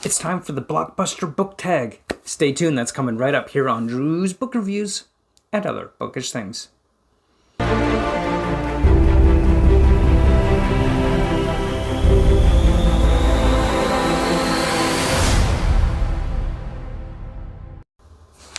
It's time for the Blockbuster book tag. Stay tuned, that's coming right up here on Drew's Book Reviews and other bookish things.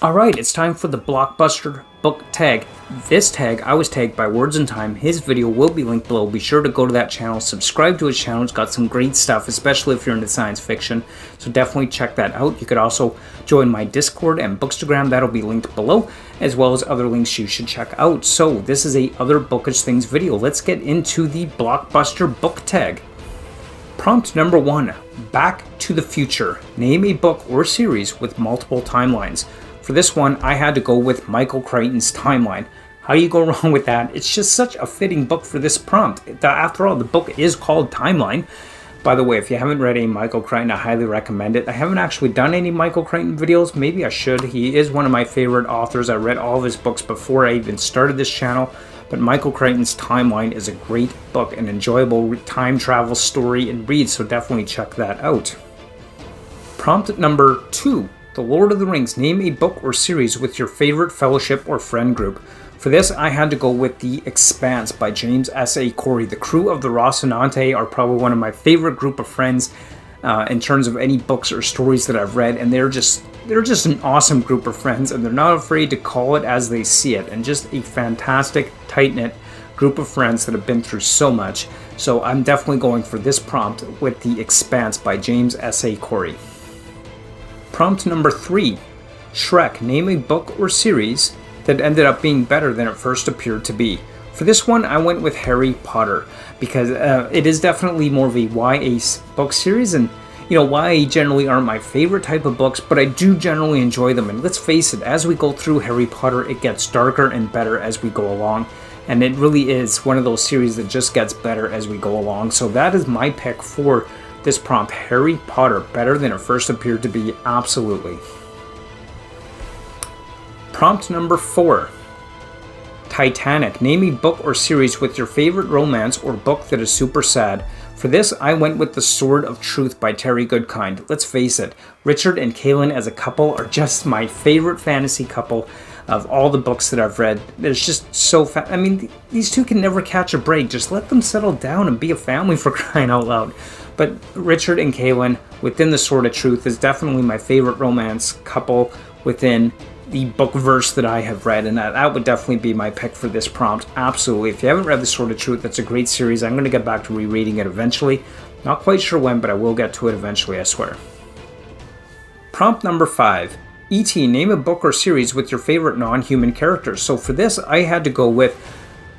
Alright, it's time for the Blockbuster book tag. This tag, I was tagged by Words in Time. His video will be linked below. Be sure to go to that channel, subscribe to his channel. It's got some great stuff, especially if you're into science fiction. So definitely check that out. You could also join my Discord and Bookstagram. That'll be linked below, as well as other links you should check out. So this is a other bookish things video. Let's get into the Blockbuster book tag. Prompt number 1, Back to the Future. Name a book or series with multiple timelines. For this one, I had to go with Michael Crichton's Timeline. How do you go wrong with that? It's just such a fitting book for this prompt. After all, the book is called Timeline. By the way, if you haven't read any Michael Crichton, I highly recommend it. I haven't actually done any Michael Crichton videos. Maybe I should. He is one of my favorite authors. I read all of his books before I even started this channel. But Michael Crichton's Timeline is a great book, an enjoyable time travel story and read, so definitely check that out. Prompt number 2. The Lord of the Rings. Name a book or series with your favorite fellowship or friend group. For this, I had to go with The Expanse by James S.A. Corey. The crew of the Rocinante are probably one of my favorite group of friends in terms of any books or stories that I've read, and they're just an awesome group of friends, and they're not afraid to call it as they see it, and just a fantastic, tight-knit group of friends that have been through so much. So I'm definitely going for this prompt with The Expanse by James S.A. Corey. Prompt number 3, Shrek. Name a book or series that ended up being better than it first appeared to be. For this one, I went with Harry Potter because it is definitely more of a YA book series, and YA generally aren't my favorite type of books, but I do generally enjoy them. And let's face it, as we go through Harry Potter, it gets darker and better as we go along, and it really is one of those series that just gets better as we go along. So that is my pick for this prompt, Harry Potter, better than it first appeared to be, absolutely. Prompt number 4, Titanic. Name a book or series with your favorite romance or book that is super sad. For this, I went with The Sword of Truth by Terry Goodkind. Let's face it, Richard and Kaylin as a couple are just my favorite fantasy couple of all the books that I've read. It's just so I mean, these two can never catch a break. Just let them settle down and be a family, for crying out loud. But Richard and Kaylin within The Sword of Truth is definitely my favorite romance couple within the book verse that I have read, and that would definitely be my pick for this prompt. Absolutely. If you haven't read The Sword of Truth, that's a great series. I'm going to get back to rereading it eventually. Not quite sure when, but I will get to it eventually, I swear. Prompt number 5. E.T. Name a book or series with your favorite non-human characters. So for this, I had to go with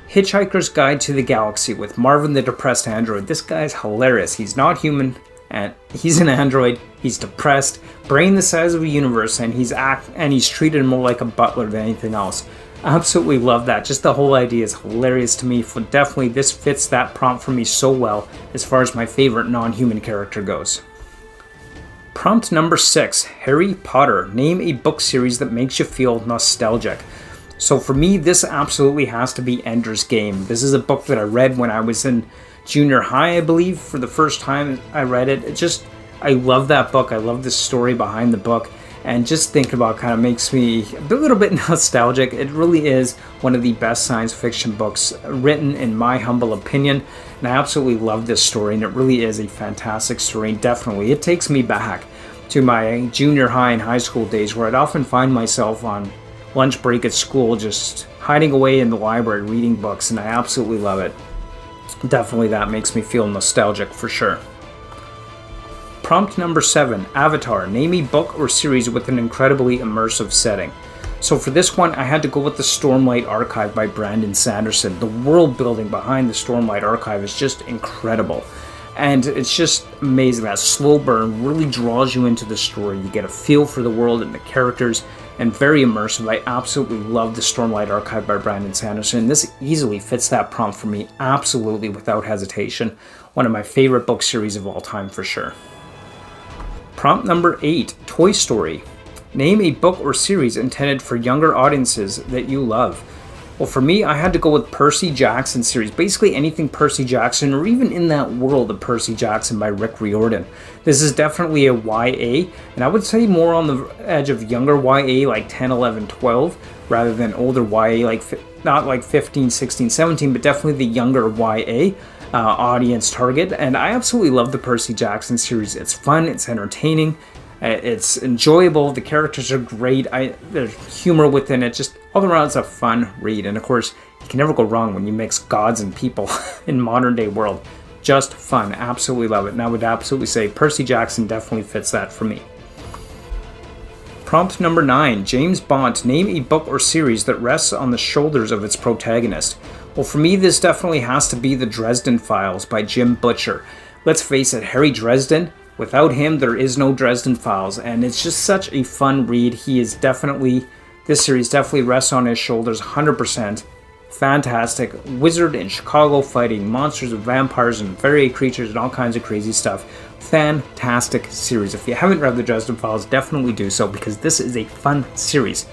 Hitchhiker's Guide to the Galaxy with Marvin the Depressed Android. This guy's hilarious. He's not human, and he's an android. He's depressed, brain the size of a universe, and he's treated more like a butler than anything else. Absolutely love that. Just the whole idea is hilarious to me. Definitely, this fits that prompt for me so well as far as my favorite non-human character goes. Prompt number 6, Harry Potter. Name a book series that makes you feel nostalgic. So for me, this absolutely has to be Ender's Game. This is a book that I read when I was in junior high, I believe, for the first time I read it. I love that book. I love the story behind the book. And just thinking about it kind of makes me a little bit nostalgic. It really is one of the best science fiction books written, in my humble opinion. And I absolutely love this story, and it really is a fantastic story. Definitely, it takes me back to my junior high and high school days, where I'd often find myself on lunch break at school just hiding away in the library reading books, and I absolutely love it. Definitely that makes me feel nostalgic for sure. Prompt number 7, Avatar. Name a book or series with an incredibly immersive setting. So for this one, I had to go with the Stormlight Archive by Brandon Sanderson. The world building behind the Stormlight Archive is just incredible. And it's just amazing. That slow burn really draws you into the story. You get a feel for the world and the characters, and very immersive. I absolutely love the Stormlight Archive by Brandon Sanderson. This easily fits that prompt for me, absolutely, without hesitation. One of my favorite book series of all time, for sure. Prompt number 8, Toy Story. Name a book or series intended for younger audiences that you love. Well, for me, I had to go with Percy Jackson series. Basically anything Percy Jackson, or even in that world of Percy Jackson by Rick Riordan. This is definitely a YA, and I would say more on the edge of younger YA, like 10, 11, 12, rather than older YA, like not like 15, 16, 17, but definitely the younger YA audience target. And I absolutely love the Percy Jackson series. It's fun, it's entertaining, it's enjoyable, the characters are great, there's humor within it, just all around it's a fun read. And of course, you can never go wrong when you mix gods and people in modern day world. Just fun, absolutely love it, and I would absolutely say Percy Jackson definitely fits that for me. Prompt number 9, James Bond, name a book or series that rests on the shoulders of its protagonist. Well, for me, this definitely has to be the Dresden Files by Jim Butcher. Let's face it, Harry Dresden, without him, there is no Dresden Files, and it's just such a fun read. This series definitely rests on his shoulders 100%. Fantastic. Wizard in Chicago fighting monsters and vampires and fairy creatures and all kinds of crazy stuff. Fantastic series. If you haven't read the Dresden Files, definitely do so, because this is a fun series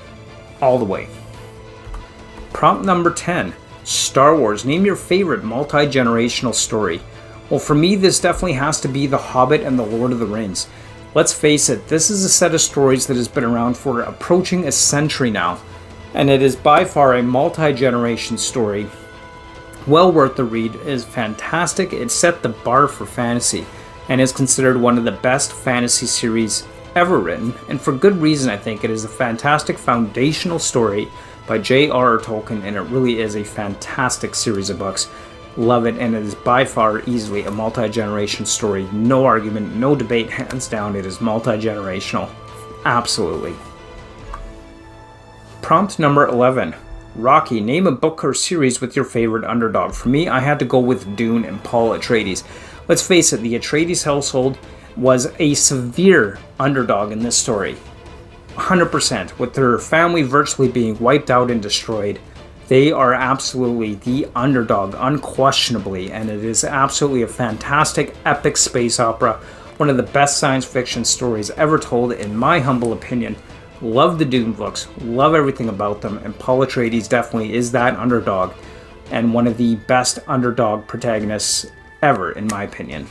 all the way. Prompt number 10, Star Wars, name your favorite multi-generational story. Well, for me, this definitely has to be The Hobbit and The Lord of the Rings. Let's face it, this is a set of stories that has been around for approaching a century now, and it is by far a multi-generation story. Well worth the read, it is fantastic, it set the bar for fantasy, and is considered one of the best fantasy series ever written, and for good reason. I think it is a fantastic foundational story by J.R.R. Tolkien, and it really is a fantastic series of books. Love it, and it is by far easily a multi-generation story. No argument, no debate, hands down, it is multi-generational. Absolutely. Prompt number 11. Rocky, name a book or series with your favorite underdog. For me, I had to go with Dune and Paul Atreides. Let's face it, the Atreides household was a severe underdog in this story. 100%, with their family virtually being wiped out and destroyed. They are absolutely the underdog, unquestionably, and it is absolutely a fantastic, epic space opera. One of the best science fiction stories ever told, in my humble opinion. Love the Dune books, love everything about them, and Paul Atreides definitely is that underdog, and one of the best underdog protagonists ever, in my opinion.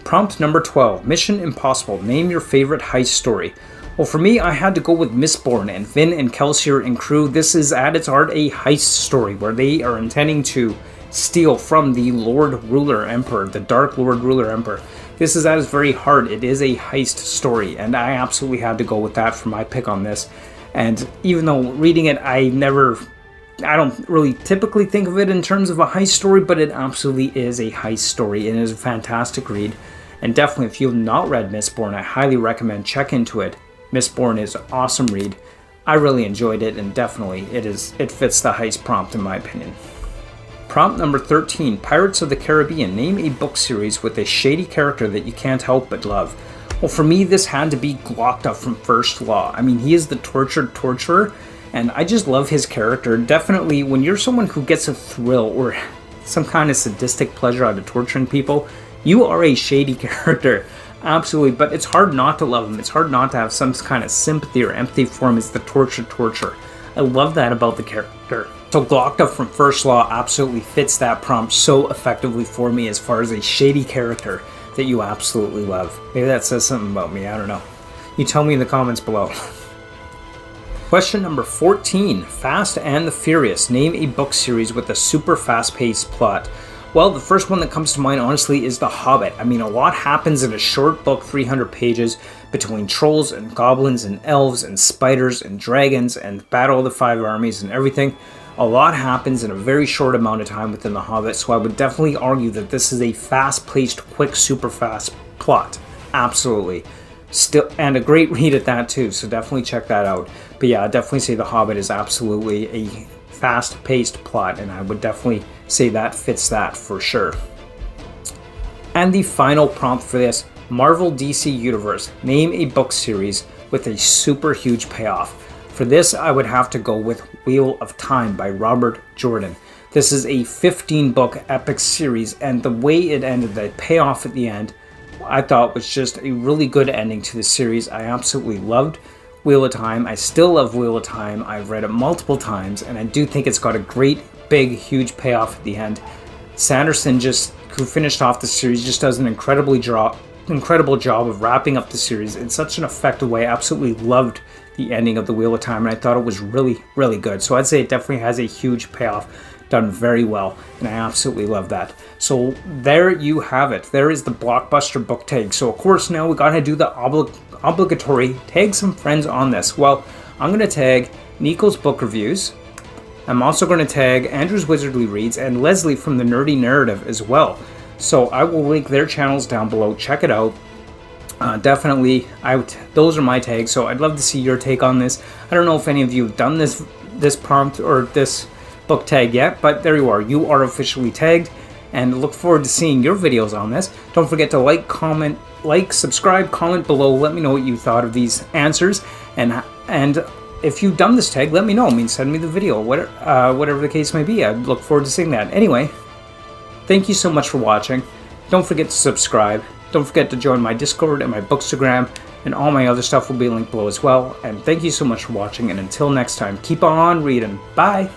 Prompt number 12, Mission Impossible, name your favorite heist story. Well, for me, I had to go with Mistborn and Finn and Kelsier and crew. This is at its heart a heist story where they are intending to steal from the Lord Ruler Emperor, the Dark Lord Ruler Emperor. This is at its very heart. It is a heist story, and I absolutely had to go with that for my pick on this. And even though reading it, I don't really typically think of it in terms of a heist story, but it absolutely is a heist story, and it is a fantastic read. And definitely, if you have not read Mistborn, I highly recommend check into it. Mistborn is an awesome read. I really enjoyed it, and definitely it fits the heist prompt in my opinion. Prompt number 13, Pirates of the Caribbean, name a book series with a shady character that you can't help but love. Well, for me, this had to be Glockta from First Law. I mean, he is the tortured torturer, and I just love his character. Definitely, when you're someone who gets a thrill or some kind of sadistic pleasure out of torturing people, you are a shady character. Absolutely, but it's hard not to love him. It's hard not to have some kind of sympathy or empathy for him as the tortured torturer. I love that about the character. So Glockta from First Law absolutely fits that prompt so effectively for me as far as a shady character that you absolutely love. Maybe that says something about me, I don't know. You tell me in the comments below. Question number 14, Fast and the Furious, name a book series with a super fast-paced plot. Well, the first one that comes to mind, honestly, is The Hobbit. I mean, a lot happens in a short book, 300 pages, between trolls and goblins and elves and spiders and dragons and Battle of the Five Armies and everything. A lot happens in a very short amount of time within The Hobbit, so I would definitely argue that this is a fast-paced, quick, super fast plot. Absolutely. Still, and a great read at that too, so definitely check that out. But yeah, I'd definitely say The Hobbit is absolutely a fast-paced plot, and I would definitely say that fits that for sure. And the final prompt for this, Marvel DC Universe, name a book series with a super huge payoff. For this, I would have to go with Wheel of Time by Robert Jordan. This is a 15-book epic series, and the way it ended, the payoff at the end, I thought was just a really good ending to the series. I absolutely loved Wheel of Time. I still love Wheel of Time. I've read it multiple times, and I do think it's got a great, big, huge payoff at the end. Sanderson, who finished off the series, just does an incredible job of wrapping up the series in such an effective way. I absolutely loved the ending of the Wheel of Time, and I thought it was really, really good. So I'd say it definitely has a huge payoff, done very well, and I absolutely love that. So there you have it. There is the Blockbuster book tag. So of course now we gotta do the obligatory tag some friends on this. Well, I'm gonna tag Nico's Book Reviews. I'm also going to tag Andrew's Wizardly Reads and Leslie from the Nerdy Narrative as well. So I will link their channels down below. Check it out. Definitely out. Those are my tags. So I'd love to see your take on this. I don't know if any of you have done this prompt or this book tag yet, but there you are. You are officially tagged, and look forward to seeing your videos on this. Don't forget to like, subscribe, comment below. Let me know what you thought of these answers, and if you've done this tag, let me know. I mean, send me the video, whatever the case may be. I'd look forward to seeing that. Anyway, thank you so much for watching. Don't forget to subscribe. Don't forget to join my Discord and my Bookstagram, and all my other stuff will be linked below as well. And thank you so much for watching, and until next time, keep on reading. Bye!